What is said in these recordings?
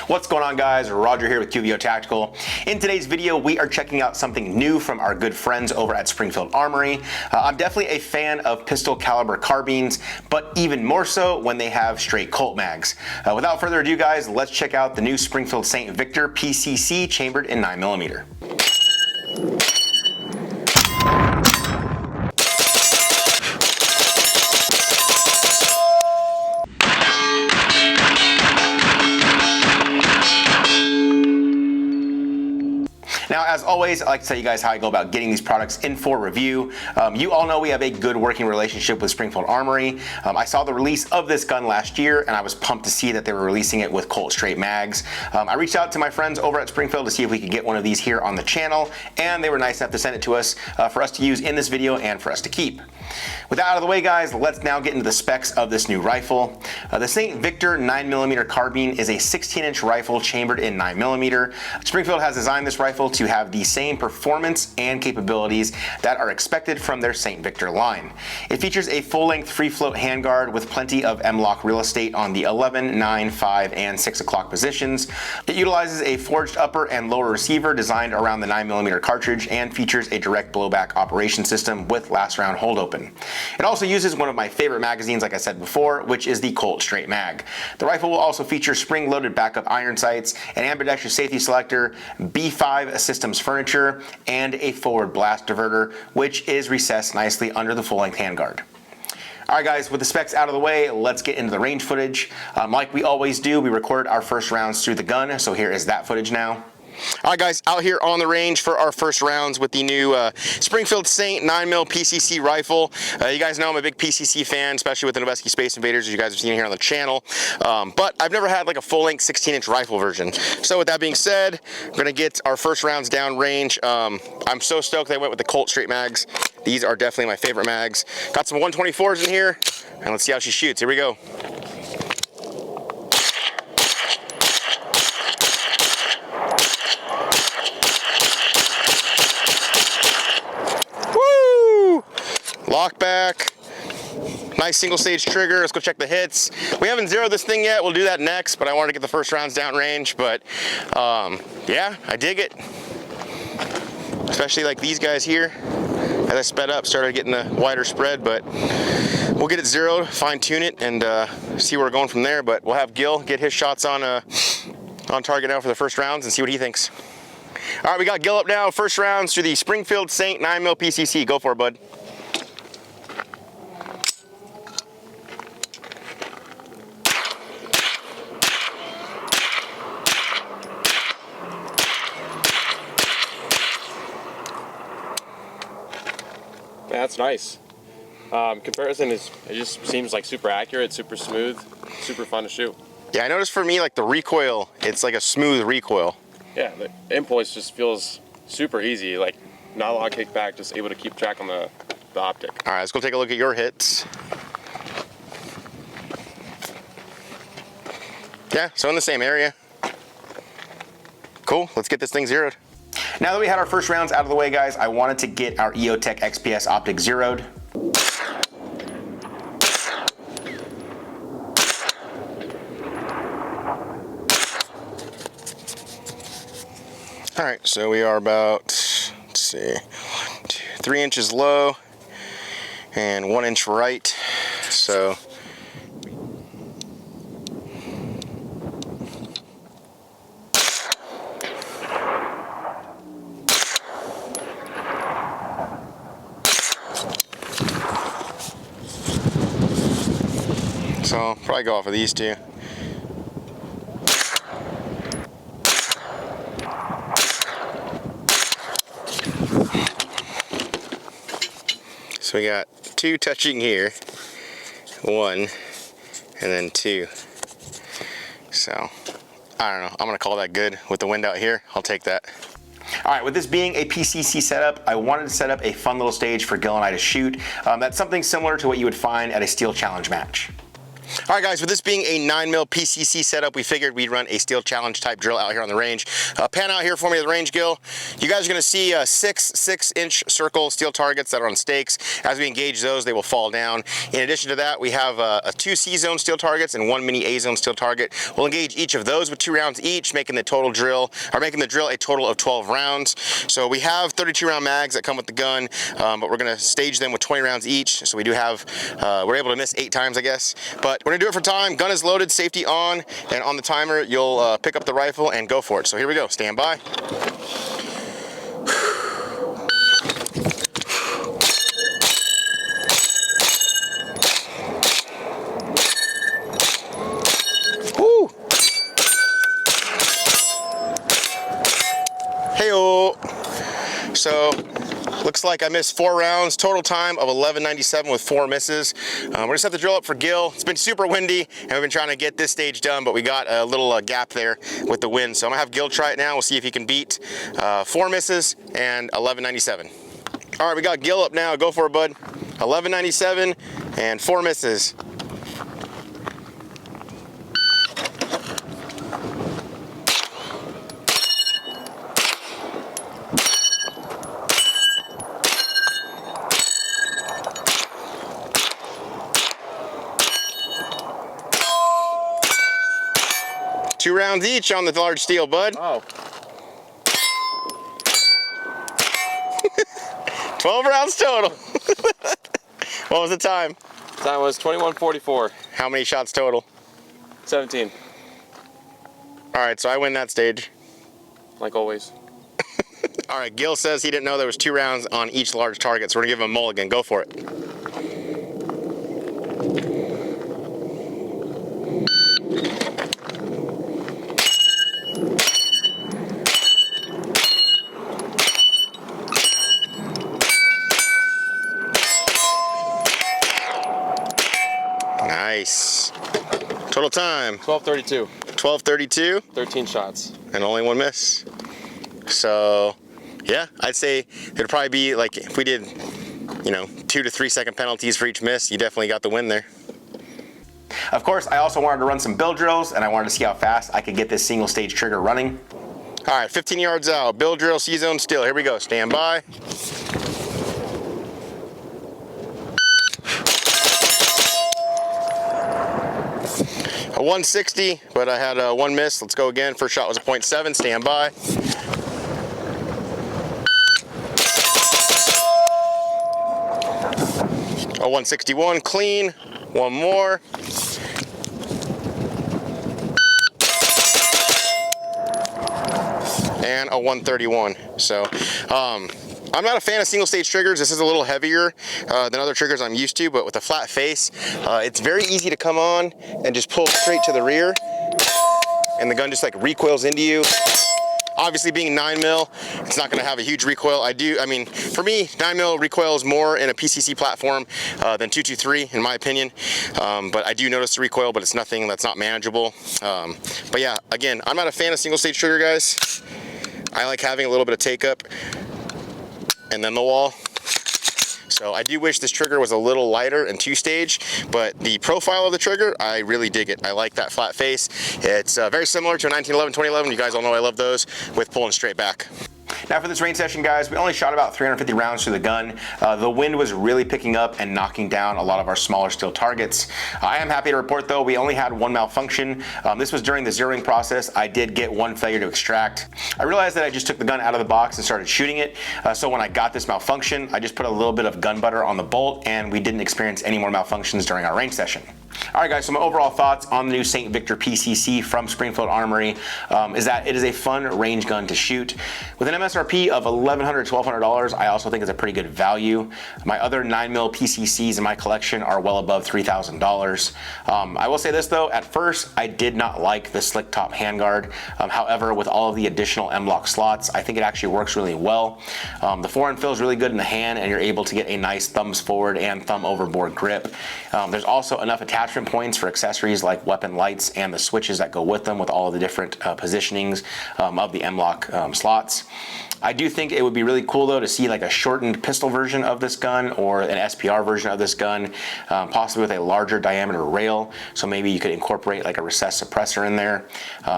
What's going on, guys? Roger here with QVO Tactical. In today's video, we are checking out something new from our good friends over at Springfield Armory. I'm definitely a fan of pistol caliber carbines, but even more so when they have straight Colt mags. Without further ado, guys, let's check out the new Springfield St. Victor PCC chambered in 9mm. Now, as always, I like to tell you guys how I go about getting these products in for review. You all know we have a good working relationship with Springfield Armory. I saw the release of this gun last year, and I was pumped to see that they were releasing it with Colt straight mags. I reached out to my friends over at Springfield to see if we could get one of these here on the channel, and they were nice enough to send it to us for us to use in this video and for us to keep. With that out of the way, guys, let's now get into the specs of this new rifle. The St. Victor 9mm carbine is a 16-inch rifle chambered in 9mm. Springfield has designed this rifle to have the same performance and capabilities that are expected from their St. Victor line. It features a full-length free-float handguard with plenty of M-LOK real estate on the 11, 9, 5, and 6 o'clock positions. It utilizes a forged upper and lower receiver designed around the 9mm cartridge and features a direct blowback operation system with last round hold open. It also uses one of my favorite magazines, like I said before, which is the Colt straight mag. The rifle will also feature spring-loaded backup iron sights, an ambidextrous safety selector, B5 systems furniture, and a forward blast diverter, which is recessed nicely under the full-length handguard. All right, guys, with the specs out of the way, let's get into the range footage. Like we always do, we recorded our first rounds through the gun, so here is that footage now. All right, guys, out here on the range for our first rounds with the new Springfield St. 9mm PCC rifle. You guys know I'm a big PCC fan, especially with the Noveski Space Invaders, as you guys have seen here on the channel. But I've never had like a full-length 16-inch rifle version. So with that being said, we're gonna get our first rounds down range. I'm so stoked they went with the Colt straight mags. These are definitely my favorite mags. Got some 124s in here, and let's see how she shoots. Here we go. Lock back, nice single stage trigger. Let's go check the hits. We haven't zeroed this thing yet. We'll do that next, but I wanted to get the first rounds down range. But yeah, I dig it. Especially like these guys here. As I sped up, started getting a wider spread, but we'll get it zeroed, fine tune it, and see where we're going from there. But we'll have Gil get his shots on target now for the first rounds and see what he thinks. All right, we got Gil up now. First rounds through the Springfield St. 9mm PCC. Go for it, bud. That's nice. Comparison is, it just seems like super accurate, super smooth, super fun to shoot. Yeah, I noticed for me, like the recoil, it's like a smooth recoil. Yeah, the impulse just feels super easy, like not a lot of kickback, just able to keep track on the optic. All right, let's go take a look at your hits. Yeah, so in the same area. Cool, let's get this thing zeroed. Now that we had our first rounds out of the way, guys, I wanted to get our EOTech XPS optic zeroed. All right, so we are about, let's see, 3 inches low and 1 inch right. So I'll probably go off of these two. So we got 2 touching here, 1, and then 2. So, I don't know, I'm gonna call that good with the wind out here. I'll take that. All right, with this being a PCC setup, I wanted to set up a fun little stage for Gil and I to shoot. That's something similar to what you would find at a Steel Challenge match. All right, guys, with this being a 9mm PCC setup, we figured we'd run a steel challenge type drill out here on the range. Pan out here for me to the range, Gil. You guys are gonna see 6-inch circle steel targets that are on stakes. As we engage those, they will fall down. In addition to that, we have 2 C-zone steel targets and 1 mini A-zone steel target. We'll engage each of those with 2 rounds each, making the drill a total of 12 rounds. So we have 32 round mags that come with the gun, but we're gonna stage them with 20 rounds each. So we do have, we're able to miss 8 times, I guess. But we're gonna do it for time. Gun is loaded, safety on, and on the timer, you'll pick up the rifle and go for it. So here we go, stand by. Woo! Hey-o! So, looks like I missed 4 rounds, total time of 11:97 with 4 misses. We're gonna set the drill up for Gil. It's been super windy, and we've been trying to get this stage done, but we got a little gap there with the wind. So I'm gonna have Gil try it now. We'll see if he can beat 4 misses and 11:97. All right, we got Gil up now. Go for it, bud. 11:97 and 4 misses. Two rounds each on the large steel, bud. Oh. 12 rounds total. What was the time? Time was 21:44. How many shots total? 17, All right, so I win that stage. like always. All right, Gil says he didn't know there was 2 rounds on each large target, so we're gonna give him a mulligan. Go for it. Nice. Total time. 12:32. 12:32. 13 shots. And only 1 miss. So, yeah, I'd say it'd probably be like if we did, 2 to 3 second penalties for each miss, you definitely got the win there. Of course, I also wanted to run some bill drills, and I wanted to see how fast I could get this single stage trigger running. All right, 15 yards out, bill drill, C-zone still. Here we go, stand by. A 160, but I had 1 miss. Let's go again. First shot was a .7, stand by. A 161, clean. 1 more. And a 131. So, I'm not a fan of single stage triggers. This is a little heavier than other triggers I'm used to, but with a flat face, it's very easy to come on and just pull straight to the rear, and the gun just like recoils into you. Obviously, being 9mm, it's not going to have a huge recoil. For me, 9mm recoils more in a PCC platform than 223, in my opinion. But I do notice the recoil, but it's nothing that's not manageable. But yeah, again, I'm not a fan of single stage trigger, guys. I like having a little bit of take up and then the wall. So I do wish this trigger was a little lighter and 2-stage, but the profile of the trigger, I really dig it. I like that flat face. It's very similar to a 1911, 2011. You guys all know I love those with pulling straight back. Now for this range session, guys, we only shot about 350 rounds through the gun. The wind was really picking up and knocking down a lot of our smaller steel targets. I am happy to report, though, we only had 1 malfunction. This was during the zeroing process. I did get 1 failure to extract. I realized that I just took the gun out of the box and started shooting it. So when I got this malfunction, I just put a little bit of gun butter on the bolt, and we didn't experience any more malfunctions during our range session. All right, guys, so my overall thoughts on the new St. Victor PCC from Springfield Armory is that it is a fun range gun to shoot. With an MSRP of $1,100 to $1,200, I also think it's a pretty good value. My other 9mm PCCs in my collection are well above $3,000. I will say this, though, at first, I did not like the slick top handguard. However, with all of the additional M-LOK slots, I think it actually works really well. The forend feels really good in the hand, and you're able to get a nice thumbs forward and thumb overboard grip. There's also enough attachment attachment points for accessories like weapon lights and the switches that go with them with all of the different positionings of the M-LOK slots. I do think it would be really cool though to see like a shortened pistol version of this gun or an SPR version of this gun, possibly with a larger diameter rail. So maybe you could incorporate like a recessed suppressor in there,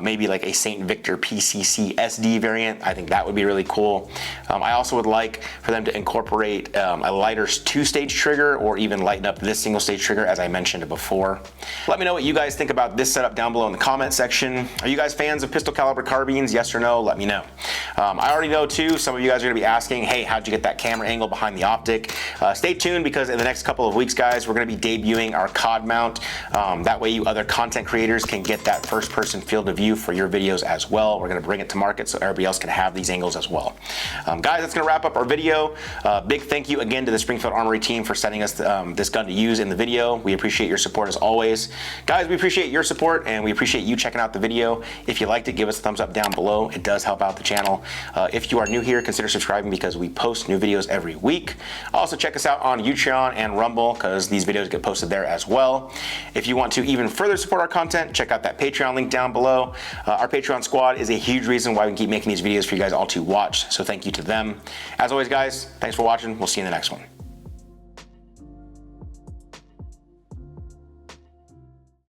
maybe like a St. Victor PCC SD variant. I think that would be really cool. I also would like for them to incorporate a lighter two-stage trigger or even lighten up this single-stage trigger as I mentioned before. Let me know what you guys think about this setup down below in the comment section. Are you guys fans of pistol caliber carbines? Yes or no? Let me know. I already know too, some of you guys are gonna be asking, hey, how'd you get that camera angle behind the optic? Stay tuned because in the next couple of weeks, guys, we're gonna be debuting our COD mount. That way you other content creators can get that first person field of view for your videos as well. We're gonna bring it to market so everybody else can have these angles as well. Guys, that's gonna wrap up our video. Big thank you again to the Springfield Armory team for sending us this gun to use in the video. We appreciate your support as always. Guys, we appreciate your support and we appreciate you checking out the video. If you liked it, give us a thumbs up down below. It does help out the channel. If you are new here, consider subscribing because we post new videos every week. Also check us out on Patreon and Rumble because these videos get posted there as well. If you want to even further support our content, check out that Patreon link down below. Our Patreon squad is a huge reason why we can keep making these videos for you guys all to watch, so thank you to them. As always, guys, thanks for watching. We'll see you in the next one.